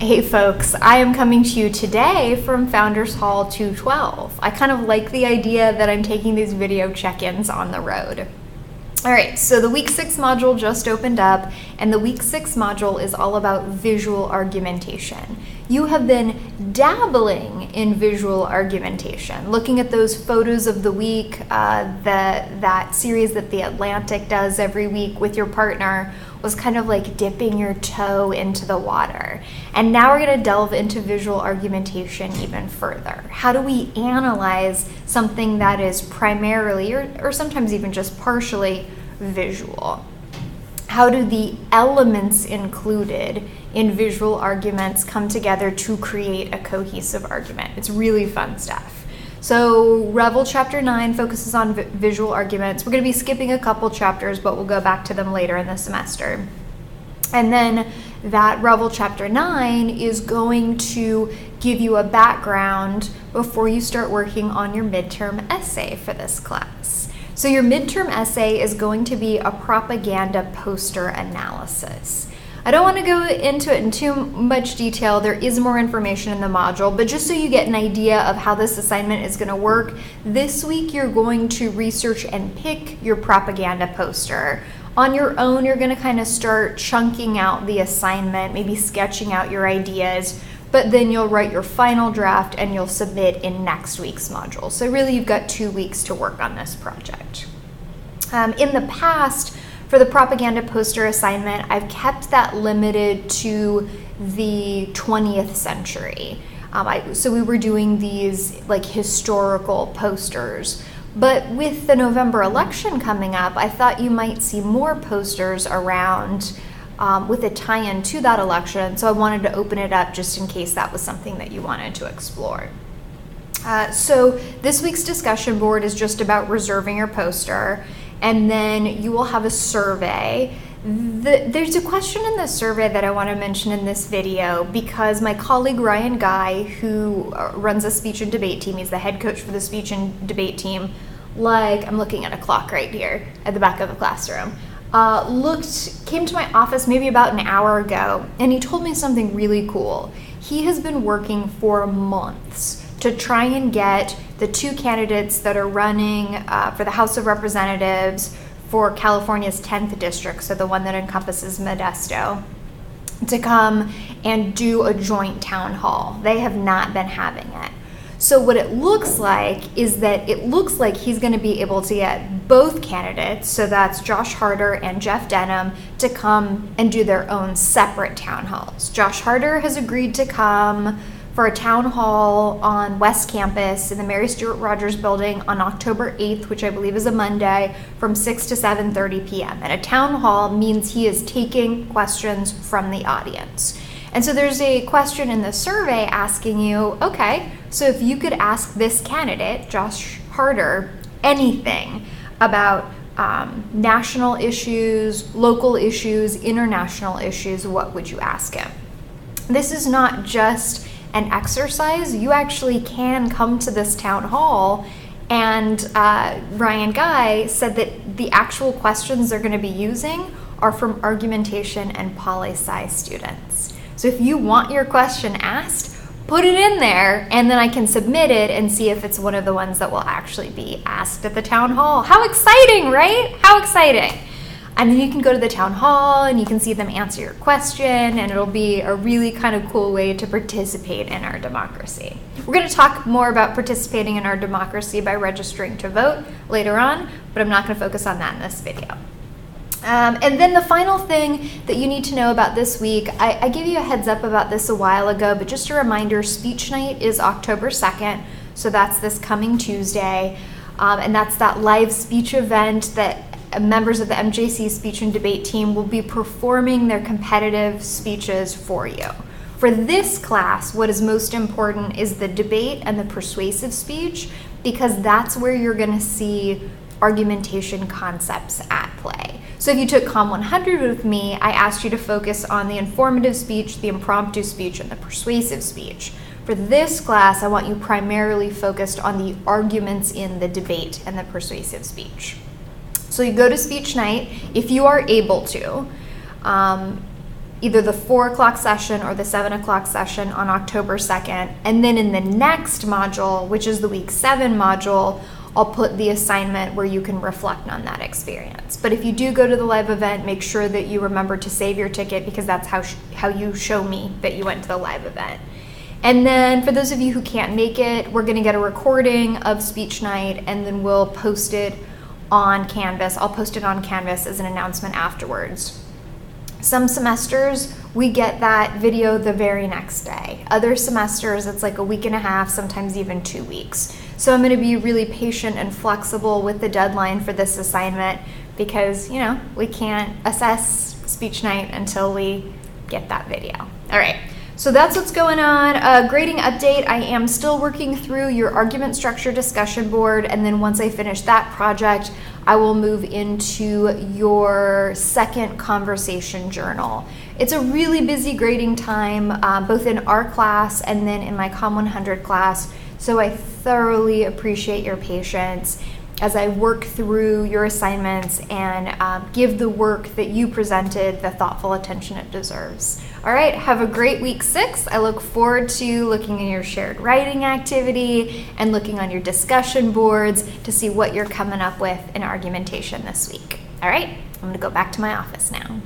Hey folks, I am coming to you today from Founders Hall 212. I kind of like the idea that I'm taking these video check-ins on the road. All right, so the week 6 module just opened up, and the week 6 module is all about visual argumentation. You have been dabbling in visual argumentation, looking at those photos of the week, that series that The Atlantic does every week with your partner was kind of like dipping your toe into the water. And now we're gonna delve into visual argumentation even further. How do we analyze something that is primarily, or sometimes even just partially, visual? How do the elements included in visual arguments come together to create a cohesive argument? It's really fun stuff. So Revel Chapter 9 focuses on visual arguments. We're going to be skipping a couple chapters, but we'll go back to them later in the semester. And then that Revel Chapter 9 is going to give you a background before you start working on your midterm essay for this class. So your midterm essay is going to be a propaganda poster analysis. I don't want to go into it in too much detail. There is more information in the module, but just so you get an idea of how this assignment is going to work, this week you're going to research and pick your propaganda poster. On your own, you're going to kind of start chunking out the assignment, maybe sketching out your ideas, but then you'll write your final draft and you'll submit in next week's module. So really you've got 2 weeks to work on this project. In the past, for the propaganda poster assignment, I've kept that limited to the 20th century. So we were doing these like historical posters. But with the November election coming up, I thought you might see more posters around with a tie-in to that election. So I wanted to open it up just in case that was something that you wanted to explore. So this week's discussion board is just about reserving your poster. And then you will have a survey. There's a question in the survey that I want to mention in this video because my colleague Ryan Guy, who runs a speech and debate team, he's the head coach for the speech and debate team, I'm looking at a clock right here at the back of the classroom, came to my office maybe about an hour ago, and he told me something really cool. He has been working for months to try and get the 2 candidates that are running for the House of Representatives for California's 10th district, so the one that encompasses Modesto, to come and do a joint town hall. They have not been having it. So what it looks like is that it looks like he's going to be able to get both candidates, so that's Josh Harder and Jeff Denham, to come and do their own separate town halls. Josh Harder has agreed to come for a town hall on West Campus in the Mary Stuart Rogers building on October 8th, which I believe is a Monday, from 6 to 7:30 p.m. And a town hall means he is taking questions from the audience. And so there's a question in the survey asking you, okay, so if you could ask this candidate, Josh Harder, anything about national issues, local issues, international issues, what would you ask him? This is not just an exercise. You actually can come to this town hall, and Ryan Guy said that the actual questions they're going to be using are from argumentation and poli-sci students. So if you want your question asked, put it in there, and then I can submit it and see if it's one of the ones that will actually be asked at the town hall. How exciting, right? How exciting. And then you can go to the town hall and you can see them answer your question, and it'll be a really kind of cool way to participate in our democracy. We're going to talk more about participating in our democracy by registering to vote later on, but I'm not going to focus on that in this video. And then the final thing that you need to know about this week, I gave you a heads up about this a while ago, but just a reminder, Speech Night is October 2nd, so that's this coming Tuesday, and that's that live speech event that members of the MJC speech and debate team will be performing their competitive speeches for you. For this class, what is most important is the debate and the persuasive speech, because that's where you're going to see argumentation concepts at play. So if you took COM 100 with me, I asked you to focus on the informative speech, the impromptu speech, and the persuasive speech. For this class, I want you primarily focused on the arguments in the debate and the persuasive speech. So you go to Speech Night if you are able to. either the 4 o'clock session or the 7 o'clock session on October 2nd. And then in the next module, which is the week 7 module, I'll put the assignment where you can reflect on that experience. But if you do go to the live event, make sure that you remember to save your ticket, because that's how you show me that you went to the live event. And then for those of you who can't make it, we're gonna get a recording of speech night, and then we'll post it on Canvas. I'll post it on Canvas as an announcement afterwards. Some semesters, we get that video the very next day. Other semesters, it's like a week and a half, sometimes even 2 weeks. So I'm gonna be really patient and flexible with the deadline for this assignment, because, you know, we can't assess speech night until we get that video. All right, so that's what's going on. Grading update, I am still working through your argument structure discussion board, and then once I finish that project, I will move into your second conversation journal. It's a really busy grading time, both in our class and then in my Com 100 class, so I thoroughly appreciate your patience as I work through your assignments and give the work that you presented the thoughtful attention it deserves. All right, have a great week 6. I look forward to looking in your shared writing activity and looking on your discussion boards to see what you're coming up with in argumentation this week. All right, I'm gonna go back to my office now.